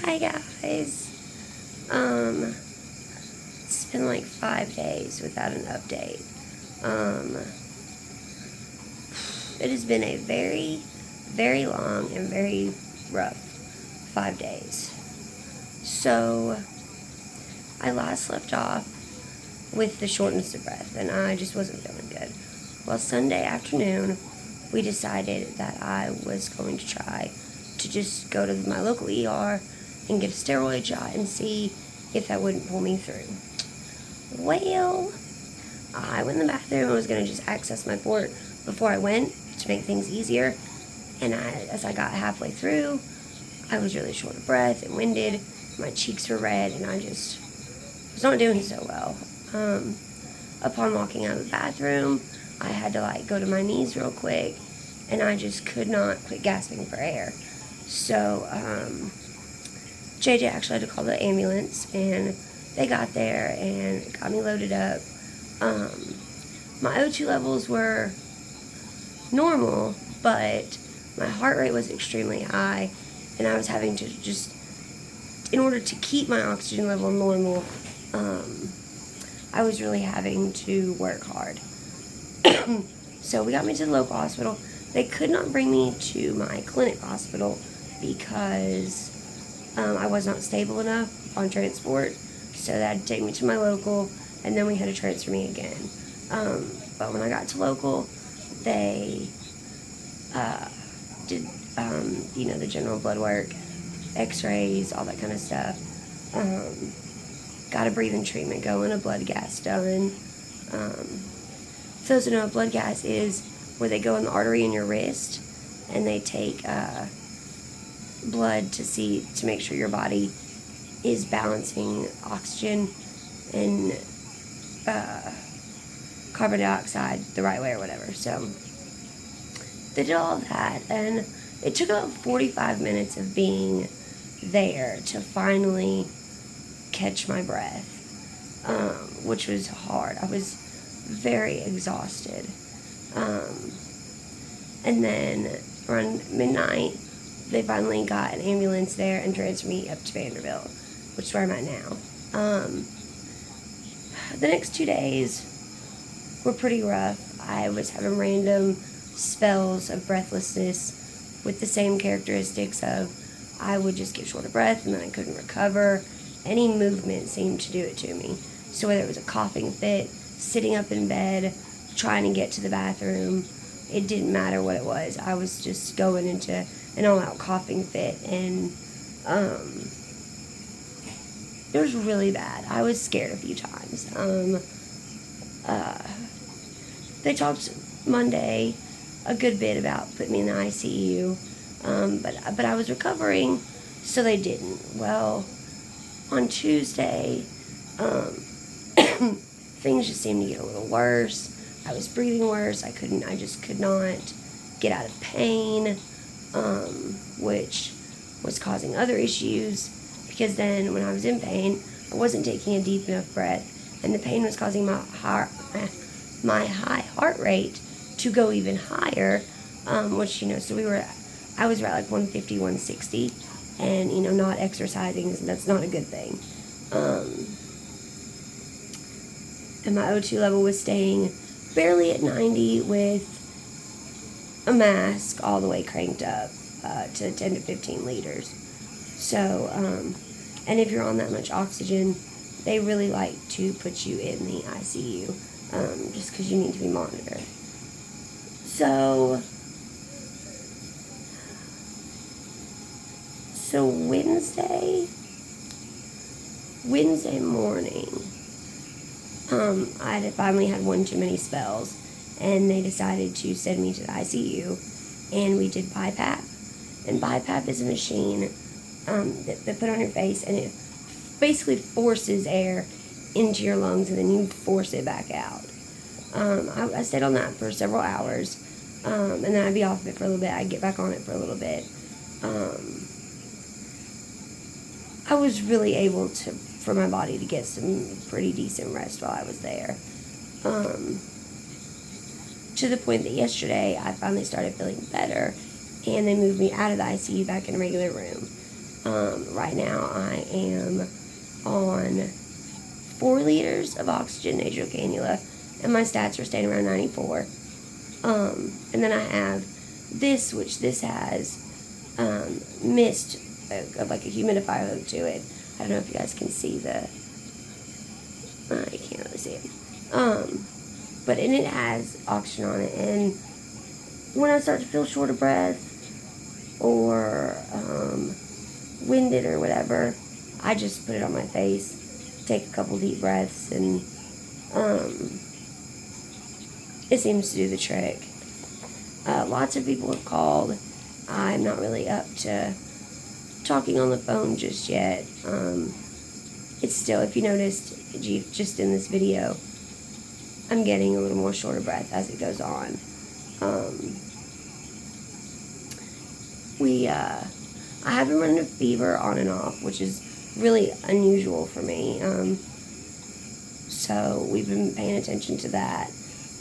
Hi guys. It's been like 5 days without an update. It has been a very, very long and very rough 5 days. So, I last left off with the shortness of breath, and I just wasn't feeling good. Well, Sunday afternoon, we decided that I was going to try to just go to my local ER and get a steroid shot and see if that wouldn't pull me through. Well, I went in the bathroom. I was going to just access my port before I went to make things easier. And as I got halfway through, I was really short of breath and winded. My cheeks were red, and I just was not doing so well. Upon walking out of the bathroom, I had to go to my knees real quick, and I just could not quit gasping for air. So, JJ actually had to call the ambulance, and they got there and got me loaded up. My O2 levels were normal, but my heart rate was extremely high, and I was having to just, in order to keep my oxygen level normal, I was really having to work hard. So we got me to the local hospital. They could not bring me to my clinic hospital because I was not stable enough on transport. So they had to take me to my local, and then we had to transfer me again. But when I got to local, they did, the general blood work, x-rays, all that kind of stuff. Got a breathing treatment going, a blood gas done. For those who know what blood gas is, where they go in the artery in your wrist, and they take blood to make sure your body is balancing oxygen and carbon dioxide the right way or whatever. So they did all of that, and it took about 45 minutes of being there to finally catch my breath, which was hard. I was very exhausted. And then around midnight, they finally got an ambulance there and transferred me up to Vanderbilt, which is where I'm at now. The next 2 days were pretty rough. I was having random spells of breathlessness with the same characteristics of I would just get short of breath and then I couldn't recover. Any movement seemed to do it to me. So whether it was a coughing fit, sitting up in bed, trying to get to the bathroom, it didn't matter what it was. I was just going into an all-out coughing fit, and it was really bad. I was scared a few times. They talked Monday a good bit about putting me in the ICU, but I was recovering, so they didn't. Well, on Tuesday, things just seemed to get a little worse. I was breathing worse. I just could not get out of pain, which was causing other issues, because then when I was in pain, I wasn't taking a deep enough breath, and the pain was causing my high heart rate to go even higher, which, so I was at 150, 160, and, not exercising, that's not a good thing. And my O2 level was staying barely at 90 with a mask all the way cranked up to 10 to 15 liters. So, and if you're on that much oxygen, they really like to put you in the ICU, just because you need to be monitored. So Wednesday morning, I had finally had one too many spells, and they decided to send me to the ICU, and we did BiPAP. And BiPAP is a machine that they put on your face, and it basically forces air into your lungs, and then you force it back out. I stayed on that for several hours, and then I'd be off of it for a little bit. I'd get back on it for a little bit. I was really able for my body to get some pretty decent rest while I was there. To the point that yesterday I finally started feeling better, and they moved me out of the ICU back in a regular room. Right now I am on 4 liters of oxygen nasal cannula, and my stats are staying around 94. And then I have this, which this has mist, like a humidifier hook to it. I don't know if you guys can see you can't really see it. But and it has oxygen on it, and when I start to feel short of breath or winded or whatever, I just put it on my face, take a couple deep breaths, and it seems to do the trick. Lots of people have called. I'm not really up to talking on the phone just yet. It's still, if you noticed, just in this video, I'm getting a little more short of breath as it goes on. I have been running a fever on and off, which is really unusual for me. So we've been paying attention to that.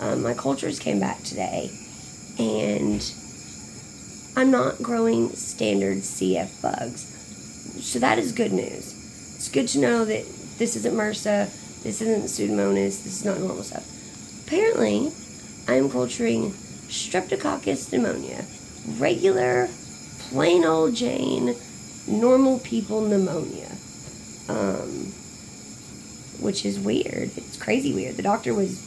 My cultures came back today, and I'm not growing standard CF bugs. So that is good news. It's good to know that this isn't MRSA, this isn't Pseudomonas, this is not normal stuff. Apparently, I'm culturing Streptococcus pneumonia. Regular, plain old Jane, normal people pneumonia. Which is weird. It's crazy weird. The doctor was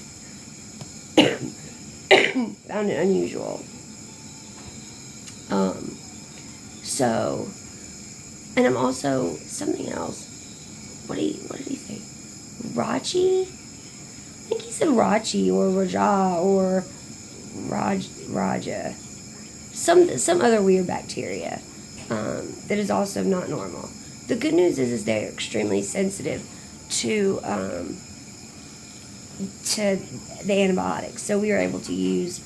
found it unusual. So, and I'm also something else. What did he say? Rachi? I think he said Rachi or Raja or Raja. Some other weird bacteria that is also not normal. The good news is they're extremely sensitive to the antibiotics. So we were able to use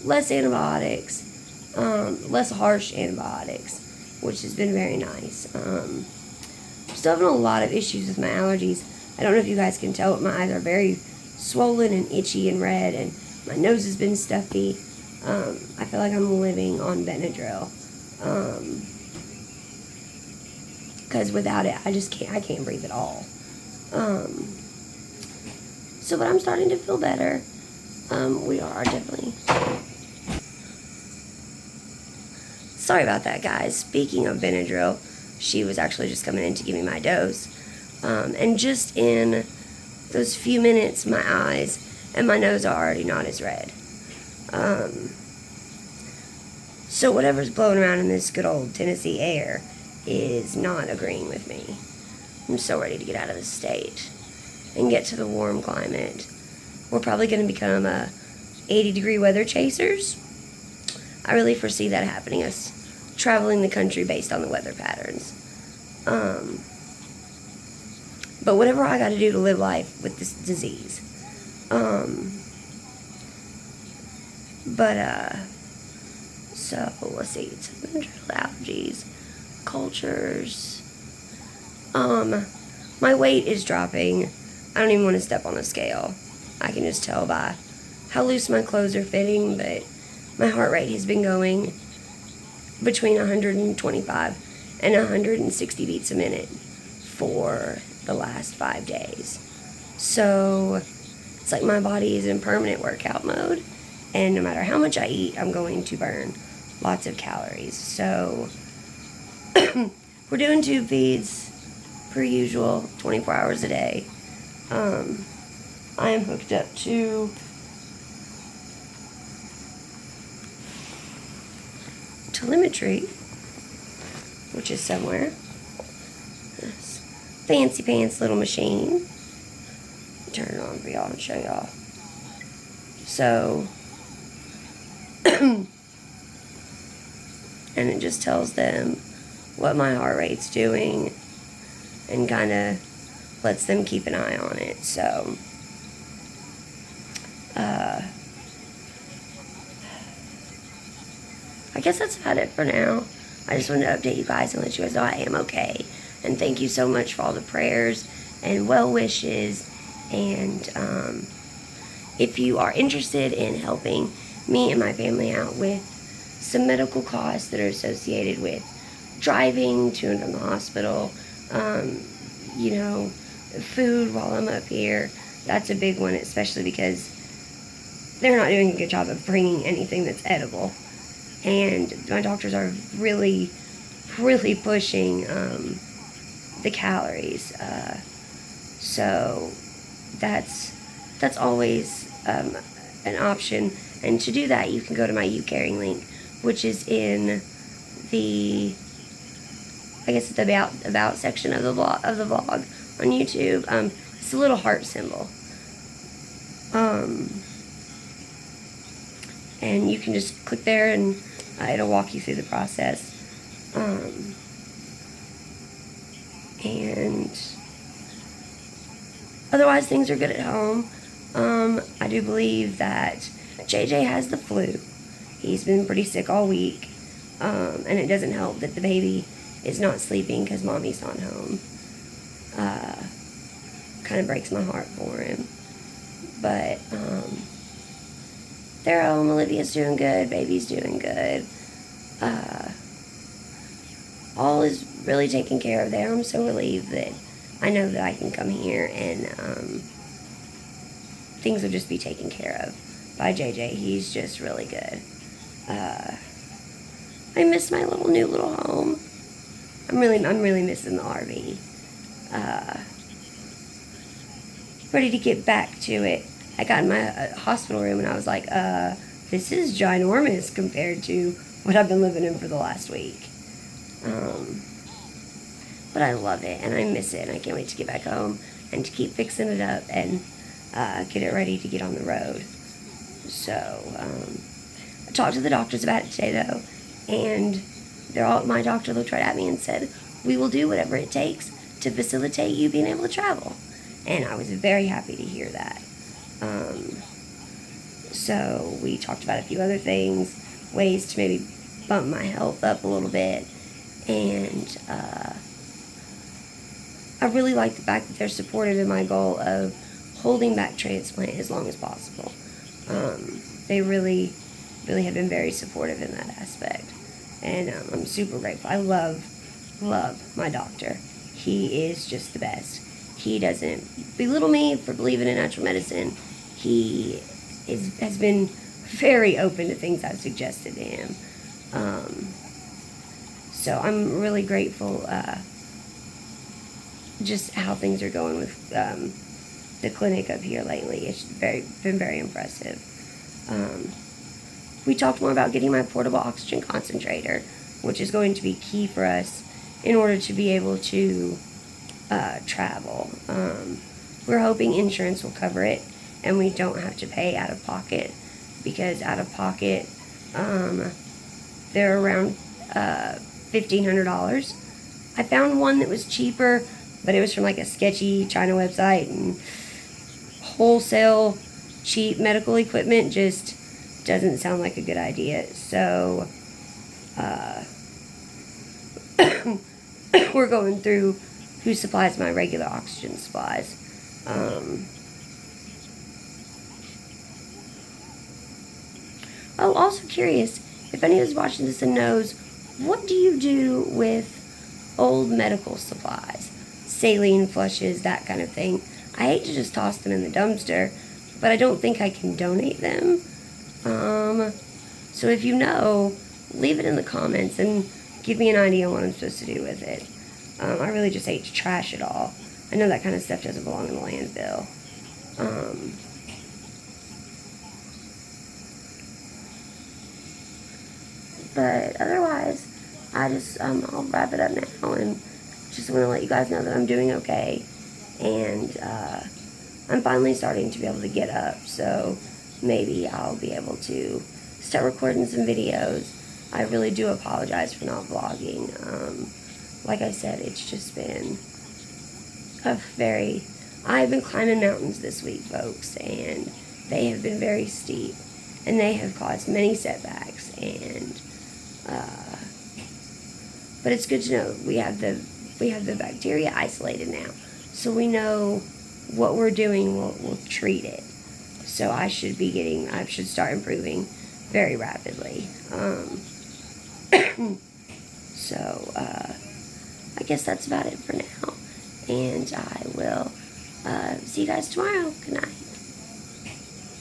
less antibiotics, less harsh antibiotics, which has been very nice. Still having a lot of issues with my allergies. I don't know if you guys can tell, but my eyes are very swollen and itchy and red, and my nose has been stuffy. I feel like I'm living on Benadryl. Because without it, I can't breathe at all. So, but I'm starting to feel better. We are definitely. Sorry about that, guys. Speaking of Benadryl, she was actually just coming in to give me my dose. And just in those few minutes, my eyes and my nose are already not as red. So whatever's blowing around in this good old Tennessee air is not agreeing with me. I'm so ready to get out of this state and get to the warm climate. We're probably going to become 80-degree weather chasers. I really foresee that happening, us traveling the country based on the weather patterns. But whatever I got to do to live life with this disease. So let's see, it's allergies, cultures. My weight is dropping. I don't even want to step on a scale. I can just tell by how loose my clothes are fitting, but my heart rate has been going between 125 and 160 beats a minute for the last 5 days. So it's like my body is in permanent workout mode, and no matter how much I eat, I'm going to burn lots of calories. So we're doing tube feeds per usual, 24 hours a day. I am hooked up to telemetry, which is somewhere. This fancy pants little machine. Turn it on for y'all and show y'all. So, and it just tells them what my heart rate's doing and kind of lets them keep an eye on it. So, I guess that's about it for now. I just wanted to update you guys and let you guys know I am okay. And thank you so much for all the prayers and well wishes. And if you are interested in helping me and my family out with some medical costs that are associated with driving to and from the hospital, you know, food while I'm up here. That's a big one, especially because they're not doing a good job of bringing anything that's edible. And my doctors are really, really pushing the calories. So that's always an option. And to do that, you can go to my U-Caring link, which is in the, I guess it's the about section of the vlog on YouTube. It's a little heart symbol. And you can just click there and it'll walk you through the process. And otherwise, things are good at home. I do believe that JJ has the flu. He's been pretty sick all week. And it doesn't help that the baby is not sleeping because mommy's not home. Kind of breaks my heart for him. But they're home. Olivia's doing good. Baby's doing good. All is really taken care of there. I'm so relieved that I know that I can come here and things will just be taken care of by JJ. He's just really good. I miss my new little home. I'm really missing the RV. Ready to get back to it. I got in my hospital room and I was like, this is ginormous compared to what I've been living in for the last week. But I love it and I miss it and I can't wait to get back home and to keep fixing it up and get it ready to get on the road. So, I talked to the doctors about it today though, and my doctor looked right at me and said, we will do whatever it takes to facilitate you being able to travel. And I was very happy to hear that. So we talked about a few other things, ways to maybe bump my health up a little bit. And I really like the fact that they're supportive in my goal of holding back transplant as long as possible. They really, really have been very supportive in that aspect. And I'm super grateful. I love my doctor. He is just the best. He doesn't belittle me for believing in natural medicine. He has been very open to things I've suggested to him. So I'm really grateful just how things are going with the clinic up here lately. It's been very impressive. We talked more about getting my portable oxygen concentrator, which is going to be key for us in order to be able to travel. We're hoping insurance will cover it and we don't have to pay out of pocket, because out of pocket they're around $1,500. I found one that was cheaper, but it was from like a sketchy China website, and wholesale cheap medical equipment just doesn't sound like a good idea. So we're going through who supplies my regular oxygen supplies. Also curious, if anyone's watching this and knows, what do you do with old medical supplies? Saline flushes, that kind of thing. I hate to just toss them in the dumpster, but I don't think I can donate them. So if you know, leave it in the comments and give me an idea on what I'm supposed to do with it. I really just hate to trash it all. I know that kind of stuff doesn't belong in the landfill. But otherwise, I'll wrap it up now and just want to let you guys know that I'm doing okay. And I'm finally starting to be able to get up, so maybe I'll be able to start recording some videos. I really do apologize for not vlogging. Like I said, it's just been I've been climbing mountains this week, folks, and they have been very steep, and they have caused many setbacks, and but it's good to know we have the bacteria isolated now, so we know what we're doing will treat it. So I should start improving very rapidly. So, I guess that's about it for now. And I will see you guys tomorrow. Good night.